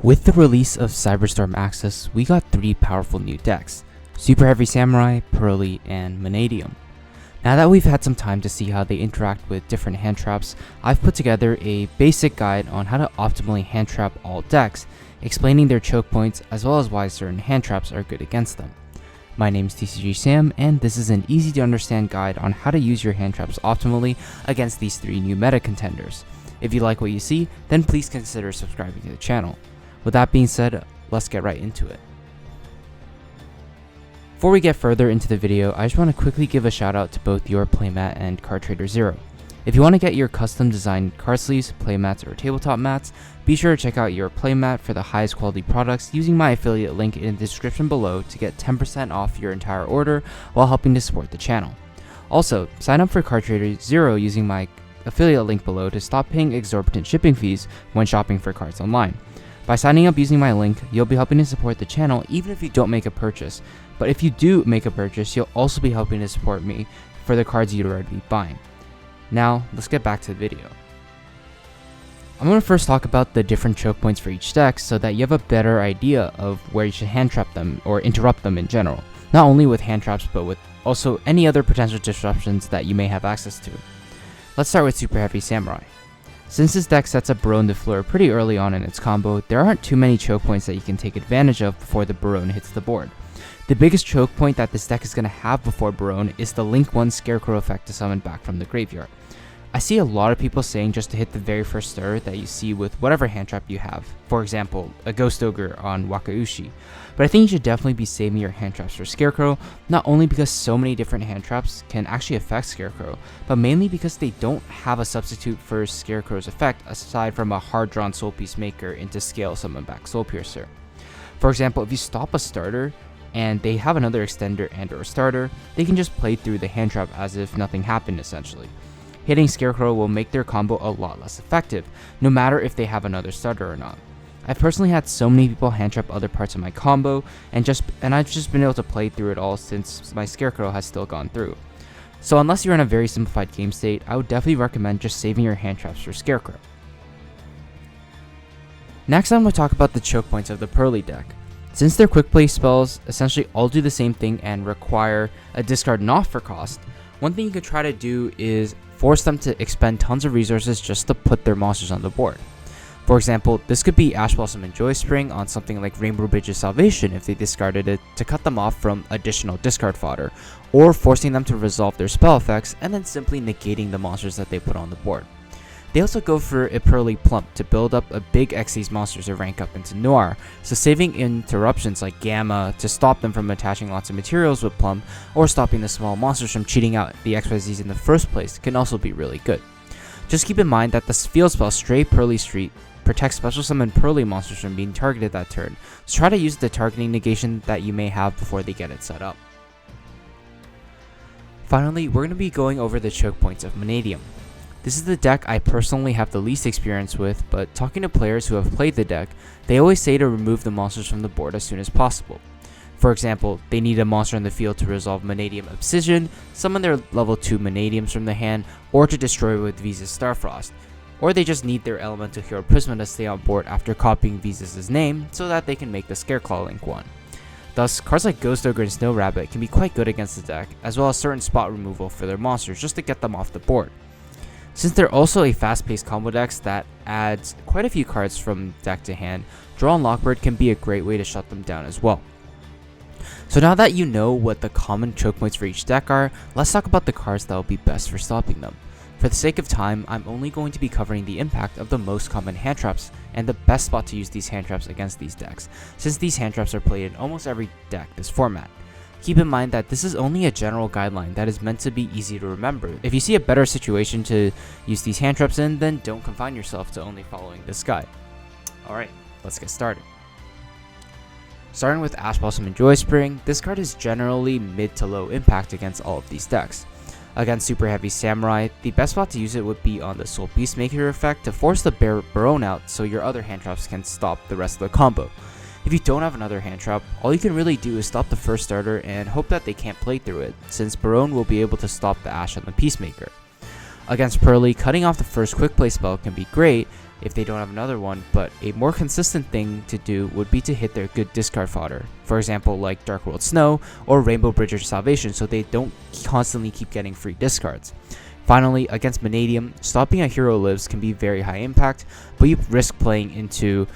With the release of Cyberstorm Access, we got 3 powerful new decks: SuperHeavy Samurai, Purrely, and Mannadium. Now that we've had some time to see how they interact with different hand traps, I've put together a basic guide on how to optimally hand trap all decks, explaining their choke points as well as why certain hand traps are good against them. My name's tcgsam, and this is an easy to understand guide on how to use your hand traps optimally against these 3 new meta contenders. If you like what you see, then please consider subscribing to the channel. With that being said, let's get right into it. Before we get further into the video, I just want to quickly give a shout out to both Your Playmat and CardTrader Zero. If you want to get your custom designed card sleeves, playmats, or tabletop mats, be sure to check out Your Playmat for the highest quality products using my affiliate link in the description below to get 10% off your entire order while helping to support the channel. Also, sign up for CardTrader Zero using my affiliate link below to stop paying exorbitant shipping fees when shopping for cards online. By signing up using my link, you'll be helping to support the channel even if you don't make a purchase, but if you do make a purchase, you'll also be helping to support me for the cards you'd already be buying. Now, let's get back to the video. I'm going to first talk about the different choke points for each deck so that you have a better idea of where you should hand trap them or interrupt them in general, not only with hand traps but with also any other potential disruptions that you may have access to. Let's start with SuperHeavy Samurai. Since this deck sets up Barone the floor pretty early on in its combo, there aren't too many choke points that you can take advantage of before the Barone hits the board. The biggest choke point that this deck is going to have before Barone is the Link 1 Scarecrow effect to summon back from the graveyard. I see a lot of people saying just to hit the very first stir that you see with whatever hand trap you have, for example, a Ghost Ogre on Wakaushi, but I think you should definitely be saving your hand traps for Scarecrow, not only because so many different hand traps can actually affect Scarecrow, but mainly because they don't have a substitute for Scarecrow's effect aside from a hard-drawn Soul Peacemaker into scale summon back Soul Piercer. For example, if you stop a starter, and they have another extender and or starter, they can just play through the hand trap as if nothing happened essentially. Hitting Scarecrow will make their combo a lot less effective, no matter if they have another starter or not. I've personally had so many people hand trap other parts of my combo, and I've just been able to play through it all since my Scarecrow has still gone through. So unless you're in a very simplified game state, I would definitely recommend just saving your hand traps for Scarecrow. Next I'm going to talk about the choke points of the Purrely deck. Since their quick play spells essentially all do the same thing and require a discard not for cost, one thing you could try to do is force them to expend tons of resources just to put their monsters on the board. For example, this could be Ash Blossom and Joy Spring on something like Rainbow Bridge's Salvation if they discarded it to cut them off from additional discard fodder, or forcing them to resolve their spell effects and then simply negating the monsters that they put on the board. They also go for a Purrely Plump to build up a big Xyz monsters to rank up into Noir, so saving interruptions like Gamma to stop them from attaching lots of materials with Plump, or stopping the small monsters from cheating out the XYZs in the first place can also be really good. Just keep in mind that the field spell Stray Purrely Street protects special summon Purrely monsters from being targeted that turn, so try to use the targeting negation that you may have before they get it set up. Finally, we're going to be going over the choke points of Mannadium. This is the deck I personally have the least experience with, but talking to players who have played the deck, they always say to remove the monsters from the board as soon as possible. For example, they need a monster in the field to resolve Mannadium Obsidian, summon their level 2 Mannadiums from the hand, or to destroy with Visas Starfrost. Or they just need their elemental hero Prisma to stay on board after copying Visas' name so that they can make the Scareclaw Link 1. Thus, cards like Ghost Ogre and Snow Rabbit can be quite good against the deck, as well as certain spot removal for their monsters just to get them off the board. Since they're also a fast-paced combo deck that adds quite a few cards from deck to hand, Droll and Lockbird can be a great way to shut them down as well. So now that you know what the common choke points for each deck are, let's talk about the cards that will be best for stopping them. For the sake of time, I'm only going to be covering the impact of the most common hand traps and the best spot to use these hand traps against these decks, since these hand traps are played in almost every deck this format. Keep in mind that this is only a general guideline that is meant to be easy to remember. If you see a better situation to use these hand traps in, then don't confine yourself to only following this guide. Alright, let's get started. Starting with Ash Blossom and Joy Spring, this card is generally mid to low impact against all of these decks. Against SuperHeavy Samurai, the best spot to use it would be on the Soul Peacemaker effect to force the Barone out so your other hand traps can stop the rest of the combo. If you don't have another hand trap, all you can really do is stop the first starter and hope that they can't play through it, since Barone will be able to stop the Ash on the Peacemaker. Against Purrely, cutting off the first quick play spell can be great, if they don't have another one, but a more consistent thing to do would be to hit their good discard fodder, for example like Dark World Snow or Rainbow Bridge or Salvation, so they don't constantly keep getting free discards. Finally, against Mannadium, stopping a hero lives can be very high impact, but you risk playing into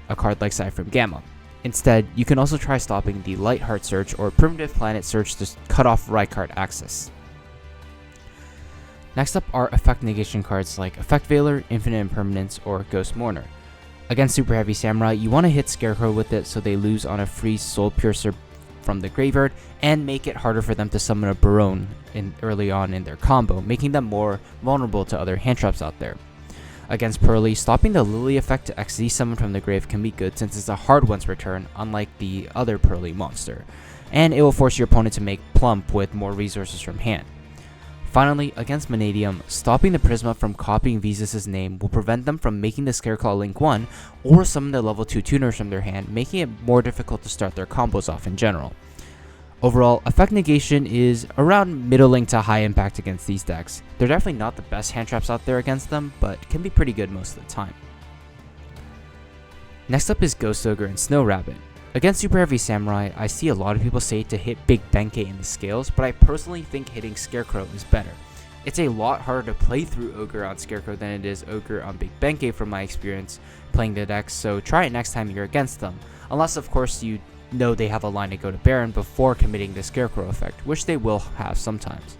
a card like Cyberstorm Gamma. Instead, you can also try stopping the Lightheart Search or Primitive Planet Search to cut off right card access. Next up are effect negation cards like Effect Veiler, Infinite Impermanence, or Ghost Mourner. Against SuperHeavy Samurai, you want to hit Scarecrow with it so they lose on a free Soul Piercer from the graveyard and make it harder for them to summon a Barone early on in their combo, making them more vulnerable to other hand traps out there. Against Purrely, stopping the Lily effect to XZ summon from the grave can be good since it's a hard once return, unlike the other Purrely monster, and it will force your opponent to make plump with more resources from hand. Finally, against Mannadium, stopping the Prisma from copying Vesus' name will prevent them from making the Scareclaw Link 1 or summon the level 2 tuners from their hand, making it more difficult to start their combos off in general. Overall, effect negation is around middling to high impact against these decks. They're definitely not the best hand traps out there against them, but can be pretty good most of the time. Next up is Ghost Ogre and Snow Rabbit. Against SuperHeavy Samurai, I see a lot of people say to hit Big Benkei in the scales, but I personally think hitting Scarecrow is better. It's a lot harder to play through Ogre on Scarecrow than it is Ogre on Big Benkei from my experience playing the decks, so try it next time you're against them, unless of course you know they have a line to go to Baron before committing the Scarecrow effect, which they will have sometimes.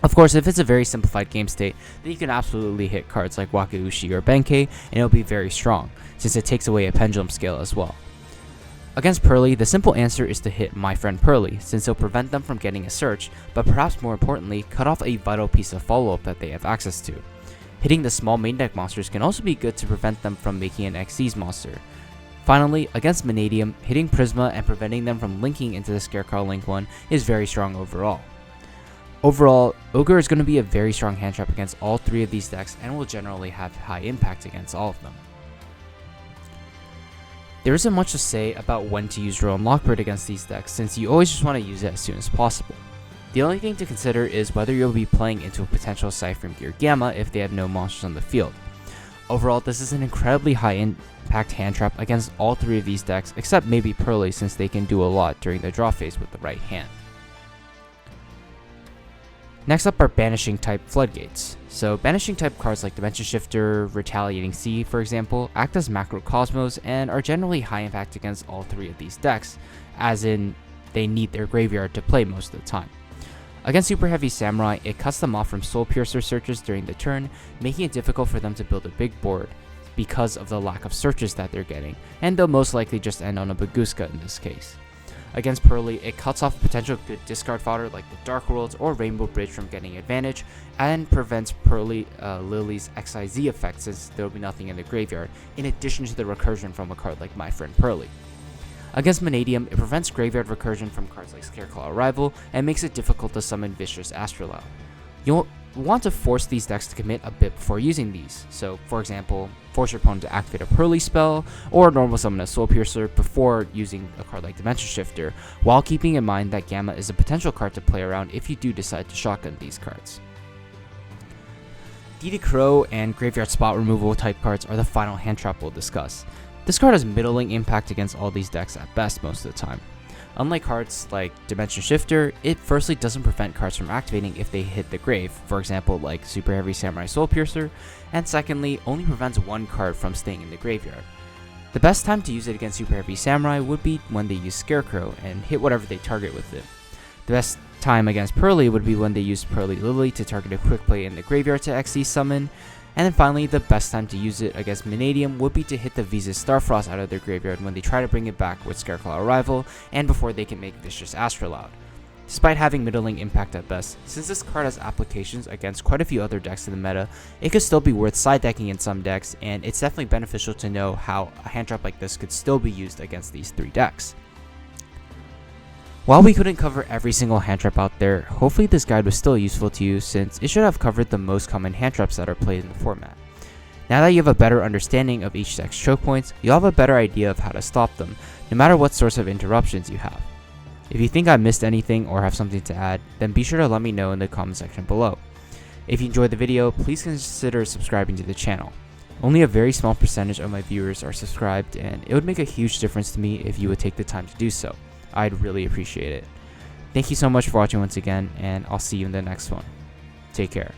Of course, if it's a very simplified game state, then you can absolutely hit cards like Wakaushi or Benkei, and it'll be very strong, since it takes away a pendulum scale as well. Against Purrely, the simple answer is to hit My Friend Purrely, since it'll prevent them from getting a search, but perhaps more importantly, cut off a vital piece of follow-up that they have access to. Hitting the small main deck monsters can also be good to prevent them from making an Xyz monster. Finally, against Mannadium, hitting Prisma and preventing them from linking into the Scarecrow Link 1 is very strong overall. Overall, Ogre is going to be a very strong hand trap against all three of these decks and will generally have high impact against all of them. There isn't much to say about when to use Droll and Lockbird against these decks, since you always just want to use it as soon as possible. The only thing to consider is whether you'll be playing into a potential Cyberstorm Gear Gamma if they have no monsters on the field. Overall, this is an incredibly high impact hand trap against all three of these decks, except maybe Purrely since they can do a lot during the draw phase with the right hand. Next up are Banishing type Floodgates. So Banishing type cards like Dimension Shifter, Retaliating Sea, for example, act as macrocosmos and are generally high impact against all three of these decks, as in they need their graveyard to play most of the time. Against SuperHeavy Samurai, it cuts them off from Soul Piercer searches during the turn, making it difficult for them to build a big board because of the lack of searches that they're getting, and they'll most likely just end on a Baguska in this case. Against Purrely, it cuts off potential good discard fodder like the Dark Worlds or Rainbow Bridge from getting advantage, and prevents Purrely Lily's XYZ effect since there will be nothing in the graveyard, in addition to the recursion from a card like My Friend Purrely. Against Mannadium, it prevents graveyard recursion from cards like Scareclaw Arrival, and makes it difficult to summon Vicious Astrolabe. You'll want to force these decks to commit a bit before using these, so for example, force your opponent to activate a Purrely spell, or normal summon a Soul Piercer before using a card like Dimension Shifter, while keeping in mind that Gamma is a potential card to play around if you do decide to shotgun these cards. DD Crow and Graveyard Spot Removal type cards are the final hand trap we'll discuss. This card has middling impact against all these decks at best most of the time. Unlike cards like Dimension Shifter, it firstly doesn't prevent cards from activating if they hit the grave, for example like SuperHeavy Samurai Soul Piercer, and secondly, only prevents one card from staying in the graveyard. The best time to use it against SuperHeavy Samurai would be when they use Scarecrow and hit whatever they target with it. The best time against Purrely would be when they use Purrely Lily to target a quick play in the graveyard to XZ summon, and then finally, the best time to use it against Mannadium would be to hit the Vesus Starfrost out of their graveyard when they try to bring it back with Scareclaw Arrival, and before they can make Vicious Astrolabe. Despite having middling impact at best, since this card has applications against quite a few other decks in the meta, it could still be worth side decking in some decks, and it's definitely beneficial to know how a hand trap like this could still be used against these three decks. While we couldn't cover every single hand trap out there, hopefully this guide was still useful to you since it should have covered the most common hand traps that are played in the format. Now that you have a better understanding of each deck's choke points, you'll have a better idea of how to stop them, no matter what sorts of interruptions you have. If you think I missed anything or have something to add, then be sure to let me know in the comment section below. If you enjoyed the video, please consider subscribing to the channel. Only a very small percentage of my viewers are subscribed, and it would make a huge difference to me if you would take the time to do so. I'd really appreciate it. Thank you so much for watching once again, and I'll see you in the next one. Take care.